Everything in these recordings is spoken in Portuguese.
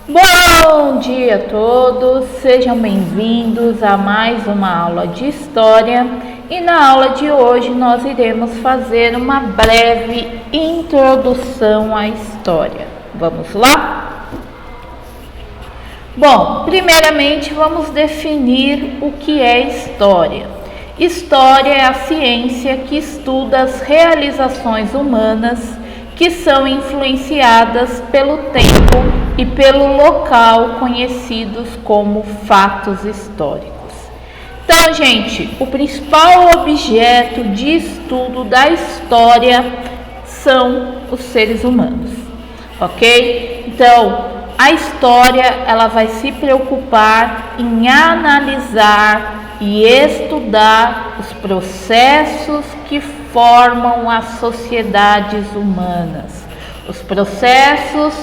Bom dia a todos, sejam bem-vindos a mais uma aula de História e na aula de hoje nós iremos fazer uma breve introdução à História. Vamos lá? Bom, primeiramente vamos definir o que é História. História é a ciência que estuda as realizações humanas que são influenciadas pelo tempo e pelo local conhecidos como fatos históricos. Então, gente, o principal objeto de estudo da história são os seres humanos, ok? Então, a história ela vai se preocupar em analisar e estudar os processos que formam as sociedades humanas, os processos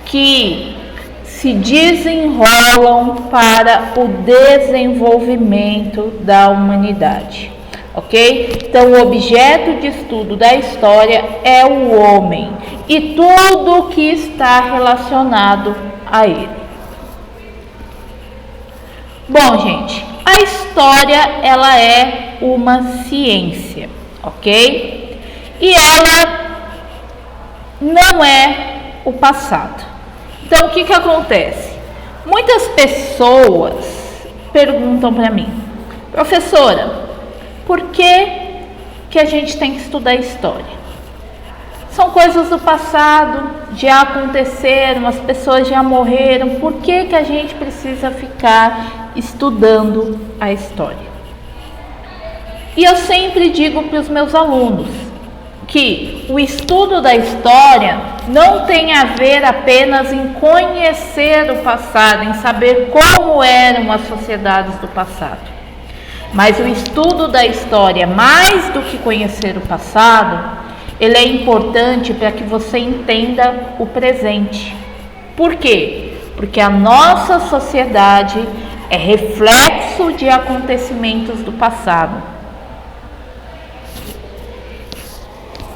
que se desenrolam para o desenvolvimento da humanidade, ok? Então, o objeto de estudo da história é o homem e tudo o que está relacionado a ele. Bom, gente, a história ela é uma ciência, ok? E ela não é o passado. Então, o que acontece? Muitas pessoas perguntam para mim, professora, por que a gente tem que estudar história? São coisas do passado, já aconteceram, as pessoas já morreram, por que a gente precisa ficar estudando a história? E eu sempre digo para os meus alunos que o estudo da história não tem a ver apenas em conhecer o passado, em saber como eram as sociedades do passado. Mas o estudo da história, mais do que conhecer o passado, ele é importante para que você entenda o presente. Por quê? Porque a nossa sociedade é reflexo de acontecimentos do passado.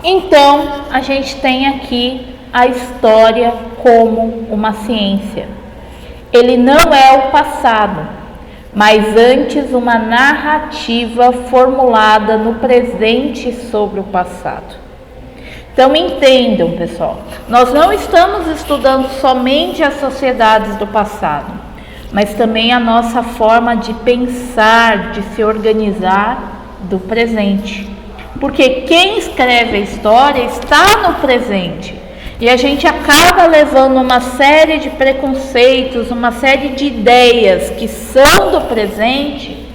Então, a gente tem aqui a história como uma ciência. Ele não é o passado, mas antes uma narrativa formulada no presente sobre o passado. Então, entendam, pessoal, nós não estamos estudando somente as sociedades do passado, mas também a nossa forma de pensar, de se organizar do presente. Porque quem escreve a história está no presente e a gente acaba levando uma série de preconceitos, uma série de ideias que são do presente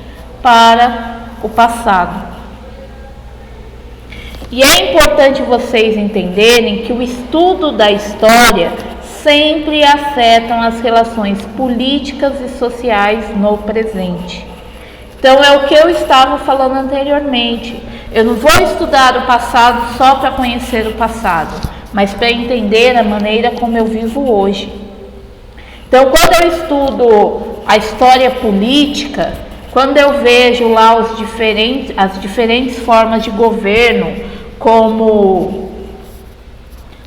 para o passado. E é importante vocês entenderem que o estudo da história sempre afetam as relações políticas e sociais no presente. Então, é o que eu estava falando anteriormente. Eu não vou estudar o passado só para conhecer o passado, mas para entender a maneira como eu vivo hoje. Então, quando eu estudo a história política, quando eu vejo lá as diferentes formas de governo, como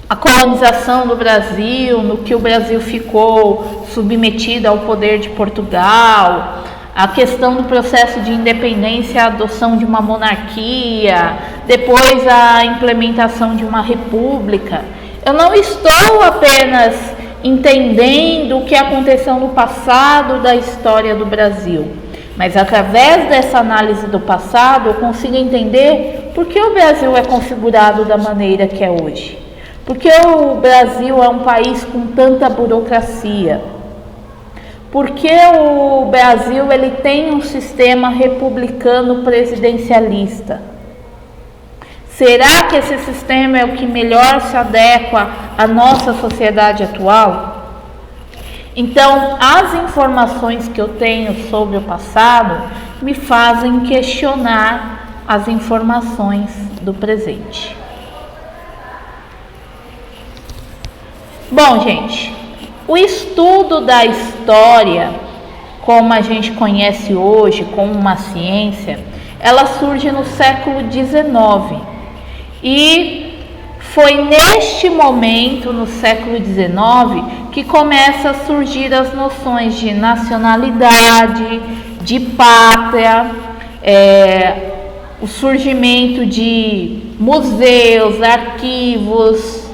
a colonização do Brasil, no que o Brasil ficou submetido ao poder de Portugal, a questão do processo de independência, a adoção de uma monarquia, depois a implementação de uma república. Eu não estou apenas entendendo o que aconteceu no passado da história do Brasil, mas através dessa análise do passado eu consigo entender por que o Brasil é configurado da maneira que é hoje. Porque o Brasil é um país com tanta burocracia. Porque o Brasil ele tem um sistema republicano presidencialista. Será que esse sistema é o que melhor se adequa à nossa sociedade atual? Então, as informações que eu tenho sobre o passado me fazem questionar as informações do presente. Bom, gente, o estudo da história, como a gente conhece hoje, como uma ciência, ela surge no século XIX e Foi neste momento, no século XIX, que começam a surgir as noções de nacionalidade, de pátria, o surgimento de museus, arquivos,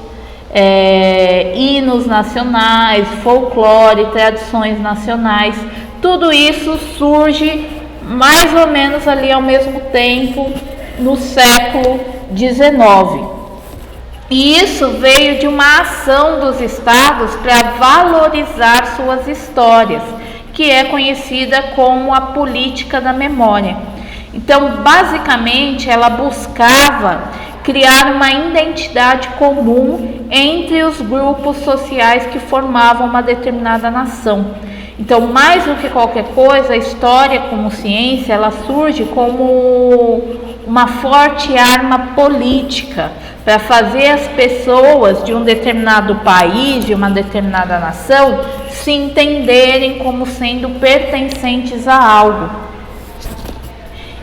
hinos nacionais, folclore, tradições nacionais. Tudo isso surge mais ou menos ali ao mesmo tempo, no século XIX. E isso veio de uma ação dos estados para valorizar suas histórias, que é conhecida como a política da memória. Então, basicamente, ela buscava criar uma identidade comum entre os grupos sociais que formavam uma determinada nação. Então, mais do que qualquer coisa, a história como ciência, ela surge como uma forte arma política para fazer as pessoas de um determinado país, de uma determinada nação, se entenderem como sendo pertencentes a algo.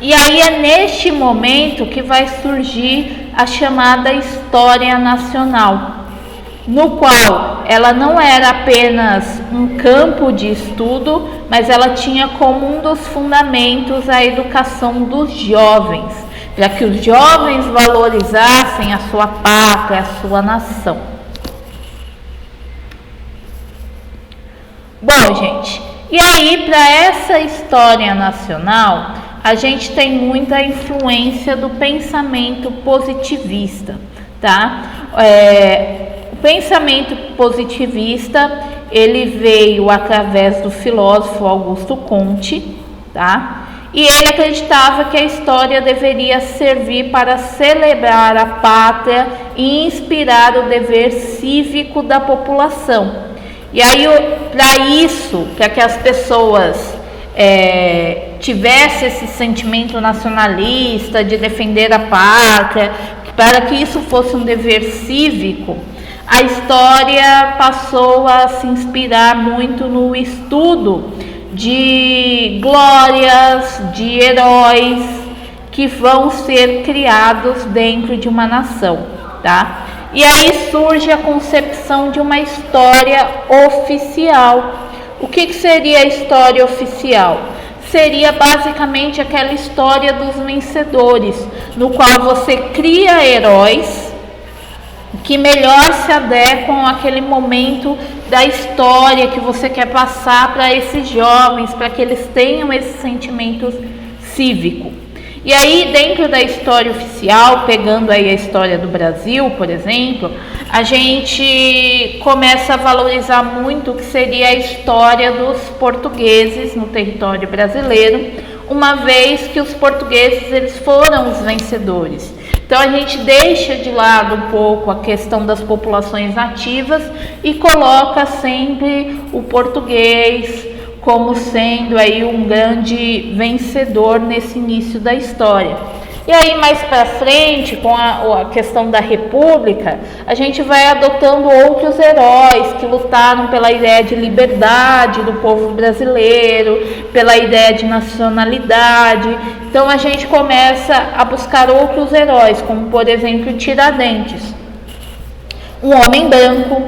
E aí é neste momento que vai surgir a chamada História Nacional, no qual ela não era apenas um campo de estudo, mas ela tinha como um dos fundamentos a educação dos jovens, para que os jovens valorizassem a sua pátria, a sua nação. Bom, gente, e aí para essa história nacional, a gente tem muita influência do pensamento positivista, tá? O pensamento positivista, ele veio através do filósofo Augusto Comte, tá? E ele acreditava que a história deveria servir para celebrar a pátria e inspirar o dever cívico da população. E aí, para isso, para que as pessoas tivessem esse sentimento nacionalista de defender a pátria, para que isso fosse um dever cívico, a história passou a se inspirar muito no estudo de glórias, de heróis que vão ser criados dentro de uma nação, tá? E aí surge a concepção de uma história oficial. O que seria a história oficial? Seria basicamente aquela história dos vencedores, no qual você cria heróis que melhor se adequam àquele momento da história que você quer passar para esses jovens, para que eles tenham esse sentimento cívico. E aí, dentro da história oficial, pegando aí a história do Brasil, por exemplo, a gente começa a valorizar muito o que seria a história dos portugueses no território brasileiro, uma vez que os portugueses eles foram os vencedores. Então a gente deixa de lado um pouco a questão das populações nativas e coloca sempre o português como sendo aí um grande vencedor nesse início da história. E aí mais para frente, com a questão da república, a gente vai adotando outros heróis que lutaram pela ideia de liberdade do povo brasileiro, pela ideia de nacionalidade. Então a gente começa a buscar outros heróis, como por exemplo Tiradentes, um homem branco,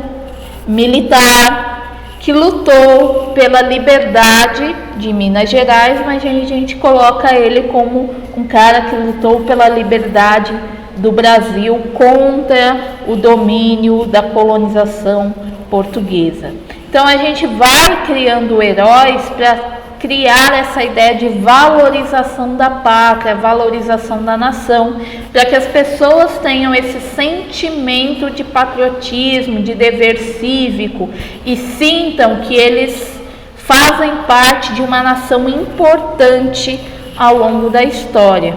militar, que lutou pela liberdade de Minas Gerais, mas a gente coloca ele como um cara que lutou pela liberdade do Brasil contra o domínio da colonização portuguesa. Então a gente vai criando heróis para criar essa ideia de valorização da pátria, valorização da nação, para que as pessoas tenham esse sentimento de patriotismo, de dever cívico e sintam que eles fazem parte de uma nação importante ao longo da história,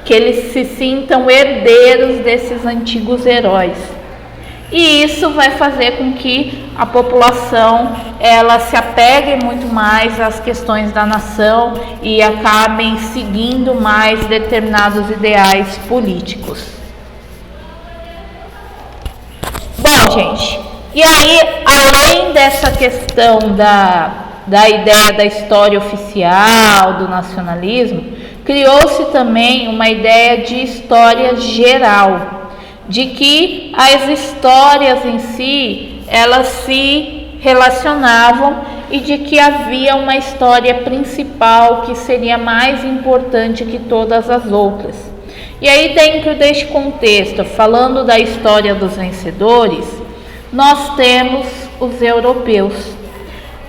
que eles se sintam herdeiros desses antigos heróis. E isso vai fazer com que a população ela se apegue muito mais às questões da nação e acabem seguindo mais determinados ideais políticos. Bom, gente, e aí, além dessa questão da ideia da história oficial, do nacionalismo, criou-se também uma ideia de história geral. de que as histórias em si, elas se relacionavam e de que havia uma história principal que seria mais importante que todas as outras. E aí, dentro deste contexto, falando da história dos vencedores, nós temos os europeus.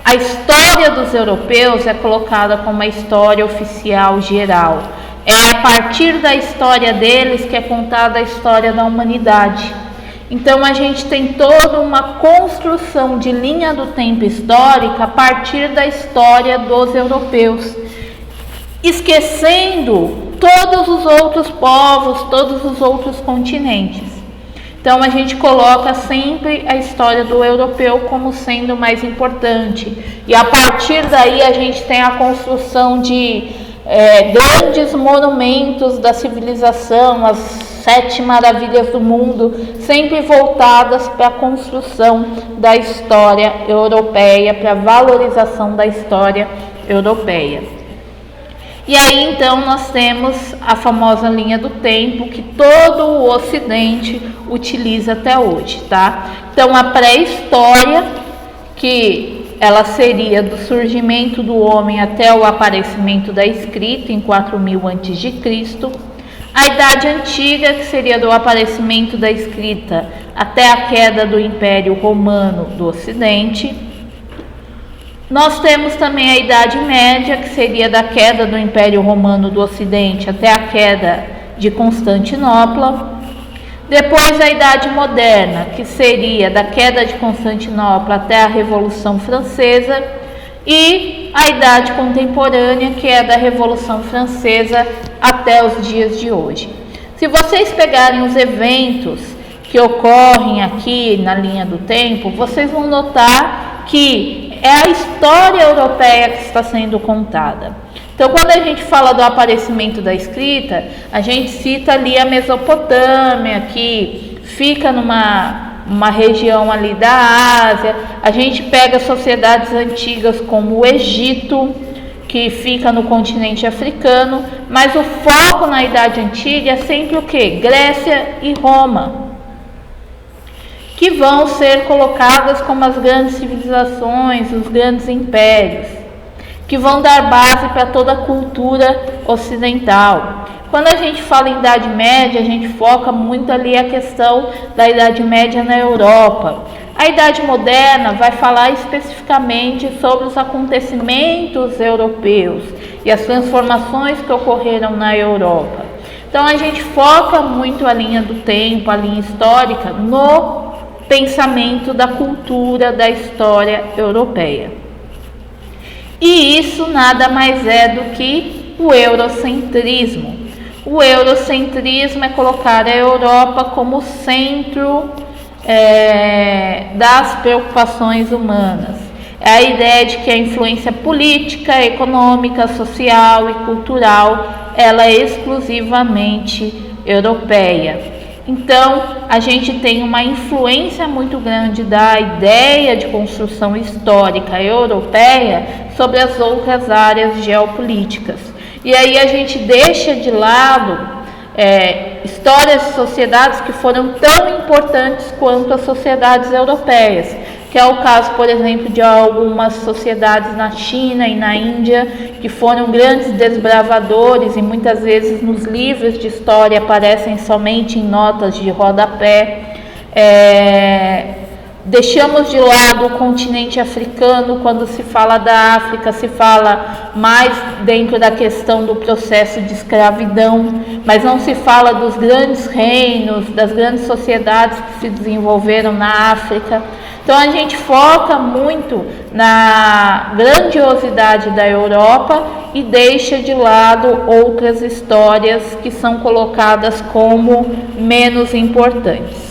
A história dos europeus é colocada como a história oficial geral. É a partir da história deles que é contada a história da humanidade. Então a gente tem toda uma construção de linha do tempo histórica a partir da história dos europeus, esquecendo todos os outros povos, todos os outros continentes. Então a gente coloca sempre a história do europeu como sendo mais importante. E a partir daí a gente tem a construção de grandes monumentos da civilização, as 7 maravilhas do mundo, sempre voltadas para a construção da história europeia, para a valorização da história europeia. E aí então nós temos a famosa linha do tempo que todo o Ocidente utiliza até hoje, tá? Então a pré-história, que ela seria do surgimento do homem até o aparecimento da escrita em 4000 a.C., a Idade Antiga, que seria do aparecimento da escrita até a queda do Império Romano do Ocidente. Nós temos também a Idade Média, que seria da queda do Império Romano do Ocidente até a queda de Constantinopla. Depois a Idade Moderna, que seria da queda de Constantinopla até a Revolução Francesa. E a Idade Contemporânea, que é da Revolução Francesa até os dias de hoje. Se vocês pegarem os eventos que ocorrem aqui na linha do tempo, vocês vão notar que é a história europeia que está sendo contada. Então, quando a gente fala do aparecimento da escrita, a gente cita ali a Mesopotâmia, que fica numa região ali da Ásia. A gente pega sociedades antigas como o Egito, que fica no continente africano, mas o foco na Idade Antiga é sempre o quê? Grécia e Roma, que vão ser colocadas como as grandes civilizações, os grandes impérios, que vão dar base para toda a cultura ocidental. Quando a gente fala em Idade Média, a gente foca muito ali a questão da Idade Média na Europa. A Idade Moderna vai falar especificamente sobre os acontecimentos europeus e as transformações que ocorreram na Europa. Então a gente foca muito a linha do tempo, a linha histórica, no pensamento da cultura, da história europeia. E isso nada mais é do que o eurocentrismo. O eurocentrismo é colocar a Europa como centro das preocupações humanas. É a ideia de que a influência política, econômica, social e cultural, ela é exclusivamente europeia. Então, a gente tem uma influência muito grande da ideia de construção histórica europeia sobre as outras áreas geopolíticas. E aí a gente deixa de lado histórias de sociedades que foram tão importantes quanto as sociedades europeias, que é o caso, por exemplo, de algumas sociedades na China e na Índia, que foram grandes desbravadores e muitas vezes nos livros de história aparecem somente em notas de rodapé. Deixamos de lado o continente africano. Quando se fala da África, se fala mais dentro da questão do processo de escravidão, mas não se fala dos grandes reinos, das grandes sociedades que se desenvolveram na África. Então a gente foca muito na grandiosidade da Europa e deixa de lado outras histórias que são colocadas como menos importantes.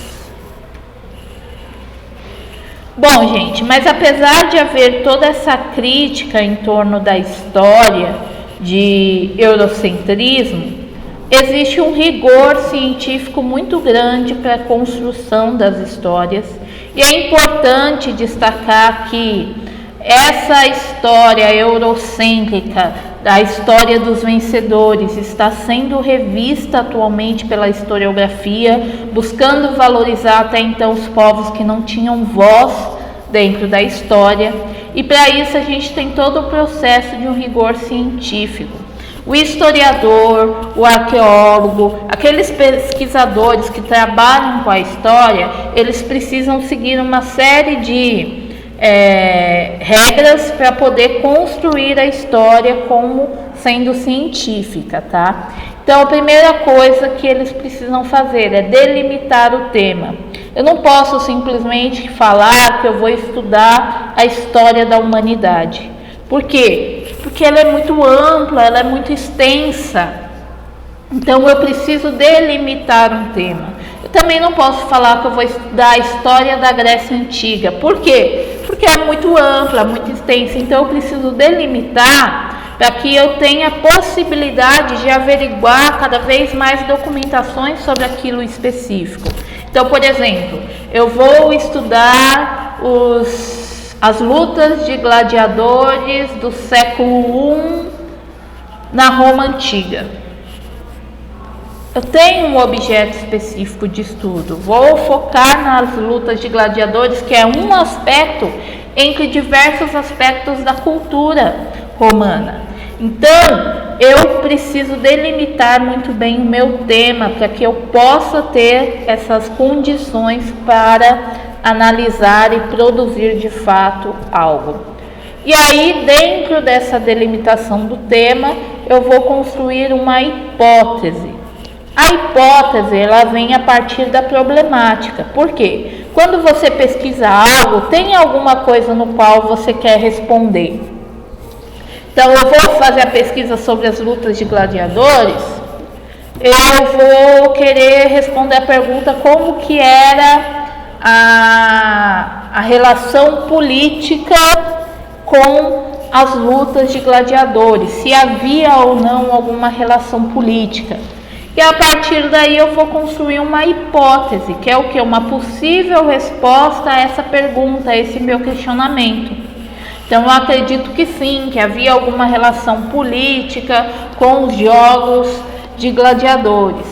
Bom, gente, mas apesar de haver toda essa crítica em torno da história de eurocentrismo, existe um rigor científico muito grande para a construção das histórias, e é importante destacar que essa história eurocêntrica da história dos vencedores está sendo revista atualmente pela historiografia, buscando valorizar até então os povos que não tinham voz dentro da história, e para isso a gente tem todo o processo de um rigor científico. O historiador, o arqueólogo, aqueles pesquisadores que trabalham com a história, eles precisam seguir uma série de regras para poder construir a história como sendo científica, tá? Então, a primeira coisa que eles precisam fazer é delimitar o tema. Eu não posso simplesmente falar que eu vou estudar a história da humanidade. Por quê? Porque ela é muito ampla, ela é muito extensa. Então, eu preciso delimitar um tema. Eu também não posso falar que eu vou estudar a história da Grécia Antiga. Por quê? Porque é muito ampla, muito extensa. Então, eu preciso delimitar para que eu tenha possibilidade de averiguar cada vez mais documentações sobre aquilo específico. Então, por exemplo, eu vou estudar as lutas de gladiadores do século I na Roma Antiga. Eu tenho um objeto específico de estudo, vou focar nas lutas de gladiadores, que é um aspecto entre diversos aspectos da cultura romana. Então, eu preciso delimitar muito bem o meu tema para que eu possa ter essas condições para analisar e produzir de fato algo. E aí, dentro dessa delimitação do tema, eu vou construir uma hipótese. A hipótese, ela vem a partir da problemática. Por quê? Quando você pesquisa algo, tem alguma coisa no qual você quer responder. Então, eu vou fazer a pesquisa sobre as lutas de gladiadores, eu vou querer responder a pergunta como que era a relação política com as lutas de gladiadores, se havia ou não alguma relação política. E a partir daí eu vou construir uma hipótese, que é o que? Uma possível resposta a essa pergunta, a esse meu questionamento. Então eu acredito que sim, que havia alguma relação política com os jogos de gladiadores.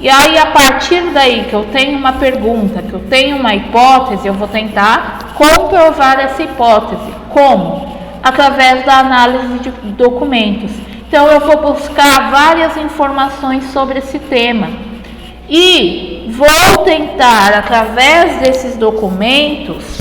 E aí a partir daí que eu tenho uma pergunta, que eu tenho uma hipótese, eu vou tentar comprovar essa hipótese. Como? Através da análise de documentos. Então eu vou buscar várias informações sobre esse tema e vou tentar, através desses documentos,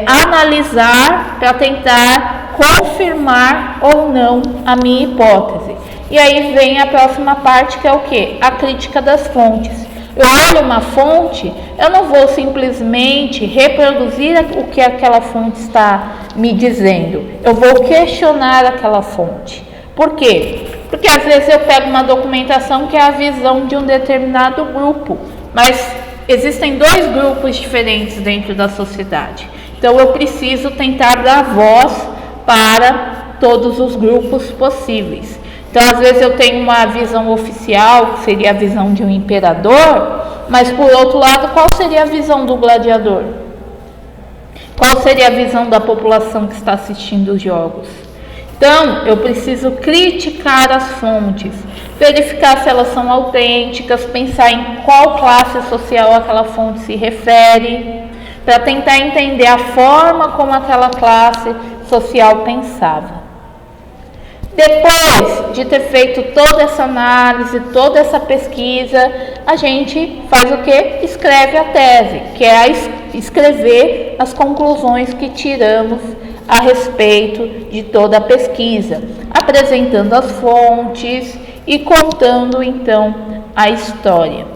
analisar para tentar confirmar ou não a minha hipótese. E aí vem a próxima parte, que é o quê? A crítica das fontes. Eu olho uma fonte, eu não vou simplesmente reproduzir o que aquela fonte está me dizendo. Eu vou questionar aquela fonte. Por quê? Porque às vezes eu pego uma documentação que é a visão de um determinado grupo, mas existem dois grupos diferentes dentro da sociedade. Então eu preciso tentar dar voz para todos os grupos possíveis. Então, às vezes eu tenho uma visão oficial, que seria a visão de um imperador, mas por outro lado, qual seria a visão do gladiador? Qual seria a visão da população que está assistindo os jogos? Então, eu preciso criticar as fontes, verificar se elas são autênticas, pensar em qual classe social aquela fonte se refere, para tentar entender a forma como aquela classe social pensava. Depois de ter feito toda essa análise, toda essa pesquisa, a gente faz o quê? Escreve a tese, que é escrever as conclusões que tiramos a respeito de toda a pesquisa, apresentando as fontes e contando então a história.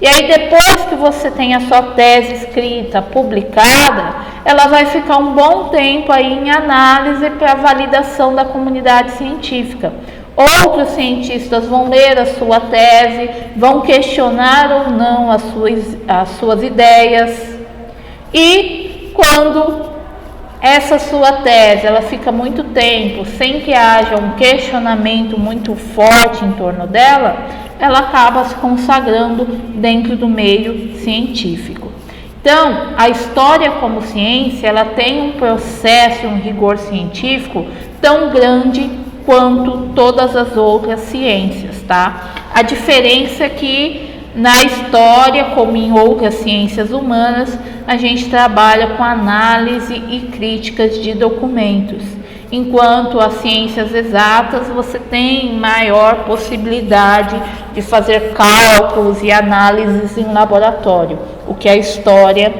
E aí, depois que você tem a sua tese escrita, publicada, ela vai ficar um bom tempo aí em análise para validação da comunidade científica. Outros cientistas vão ler a sua tese, vão questionar ou não as suas ideias. E quando essa sua tese ela fica muito tempo sem que haja um questionamento muito forte em torno dela, ela acaba se consagrando dentro do meio científico. Então, a história como ciência, ela tem um processo, um rigor científico tão grande quanto todas as outras ciências, tá? A diferença é que na história, como em outras ciências humanas, a gente trabalha com análise e críticas de documentos, enquanto as ciências exatas você tem maior possibilidade de fazer cálculos e análises em laboratório, o que a história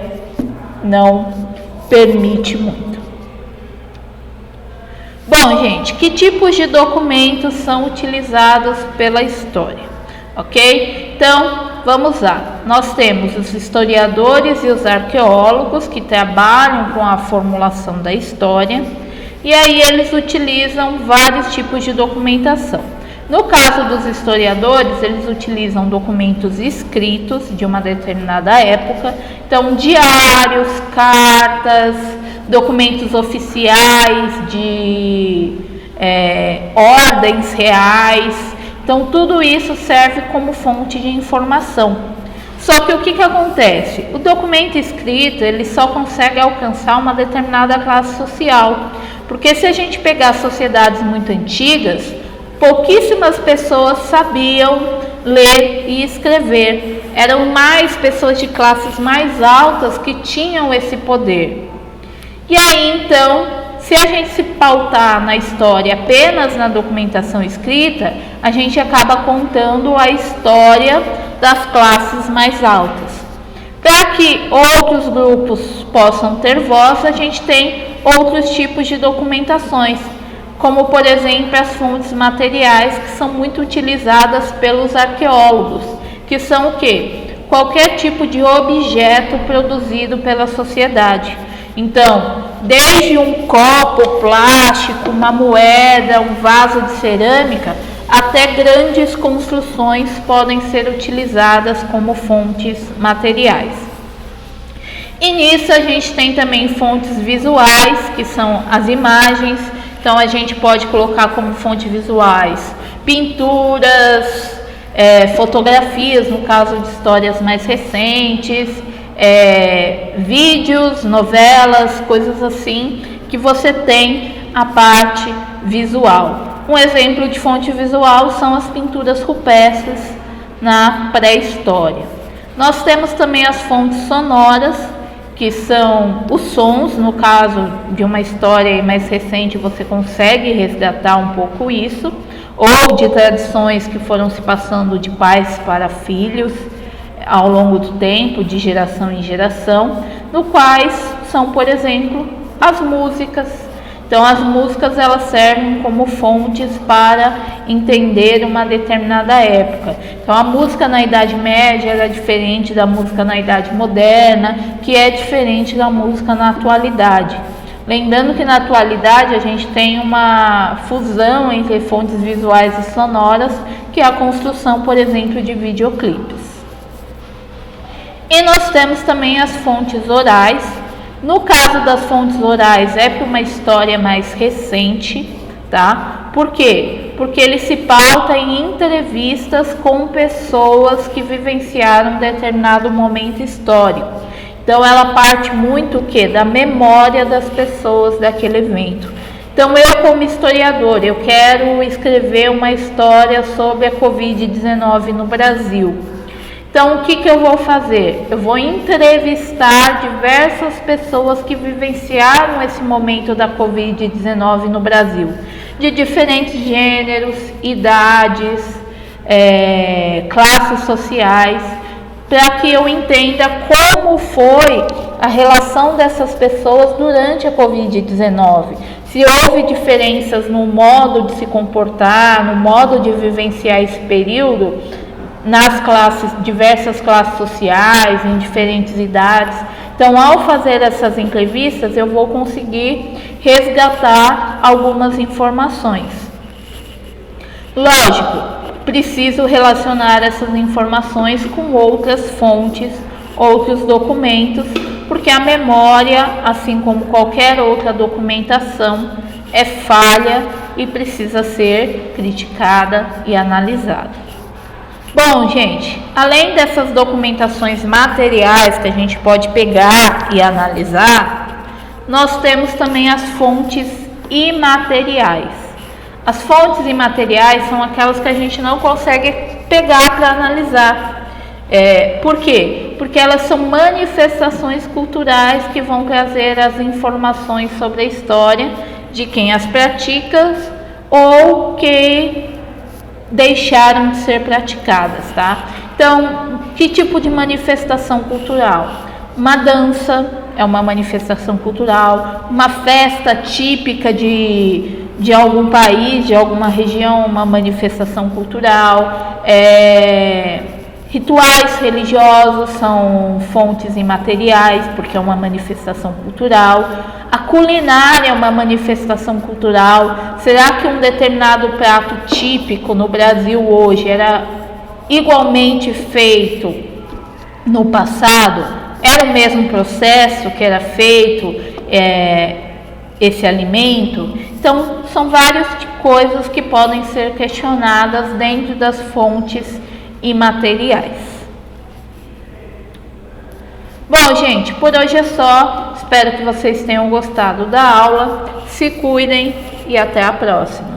não permite muito. Bom, gente, que tipos de documentos são utilizados pela história? Ok? Então, vamos lá. Nós temos os historiadores e os arqueólogos que trabalham com a formulação da história, e aí eles utilizam vários tipos de documentação. No caso dos historiadores, eles utilizam documentos escritos de uma determinada época, então diários, cartas, documentos oficiais de ordens reais. Então, tudo isso serve como fonte de informação. Só que o que acontece? O documento escrito, ele só consegue alcançar uma determinada classe social. Porque se a gente pegar sociedades muito antigas, pouquíssimas pessoas sabiam ler e escrever. Eram mais pessoas de classes mais altas que tinham esse poder. E aí, então, se a gente se pautar na história apenas na documentação escrita, a gente acaba contando a história das classes mais altas. Para que outros grupos possam ter voz, a gente tem outros tipos de documentações, como por exemplo as fontes materiais, que são muito utilizadas pelos arqueólogos, que são o quê? Qualquer tipo de objeto produzido pela sociedade. Então, desde um copo plástico, uma moeda, um vaso de cerâmica, até grandes construções podem ser utilizadas como fontes materiais. E nisso a gente tem também fontes visuais, que são as imagens. Então a gente pode colocar como fontes visuais pinturas, fotografias, no caso de histórias mais recentes, vídeos, novelas, coisas assim, que você tem a parte visual. Um exemplo de fonte visual são as pinturas rupestres na pré-história. Nós temos também as fontes sonoras, que são os sons. No caso de uma história mais recente, você consegue resgatar um pouco isso, ou de tradições que foram se passando de pais para filhos ao longo do tempo, de geração em geração, no quais são, por exemplo, as músicas. Então, as músicas, elas servem como fontes para entender uma determinada época. Então, a música na Idade Média era diferente da música na Idade Moderna, que é diferente da música na atualidade. Lembrando que na atualidade a gente tem uma fusão entre fontes visuais e sonoras, que é a construção, por exemplo, de videoclipes. E nós temos também as fontes orais. No caso das fontes orais, é para uma história mais recente, tá? Por quê? Porque ele se pauta em entrevistas com pessoas que vivenciaram um determinado momento histórico. Então, ela parte muito o quê? Da memória das pessoas daquele evento. Então, eu como historiador, eu quero escrever uma história sobre a Covid-19 no Brasil. Então, o que eu vou fazer? Eu vou entrevistar diversas pessoas que vivenciaram esse momento da Covid-19 no Brasil, de diferentes gêneros, idades, classes sociais, para que eu entenda como foi a relação dessas pessoas durante a Covid-19. Se houve diferenças no modo de se comportar, no modo de vivenciar esse período, nas diversas classes sociais, em diferentes idades. Então, ao fazer essas entrevistas, eu vou conseguir resgatar algumas informações. Lógico, preciso relacionar essas informações com outras fontes, outros documentos, porque a memória, assim como qualquer outra documentação, é falha e precisa ser criticada e analisada. Bom, gente, além dessas documentações materiais que a gente pode pegar e analisar, nós temos também as fontes imateriais. As fontes imateriais são aquelas que a gente não consegue pegar para analisar. Por quê? Porque elas são manifestações culturais que vão trazer as informações sobre a história de quem as pratica ou que deixaram de ser praticadas, tá? Então, que tipo de manifestação cultural? Uma dança é uma manifestação cultural, uma festa típica de algum país, de alguma região, uma manifestação cultural, rituais religiosos são fontes imateriais, porque é uma manifestação cultural. A culinária é uma manifestação cultural. Será que um determinado prato típico no Brasil hoje era igualmente feito no passado? Era o mesmo processo que era feito esse alimento? Então, são várias coisas que podem ser questionadas dentro das fontes imateriais. Bom, gente, por hoje é só. Espero que vocês tenham gostado da aula. Se cuidem e até a próxima.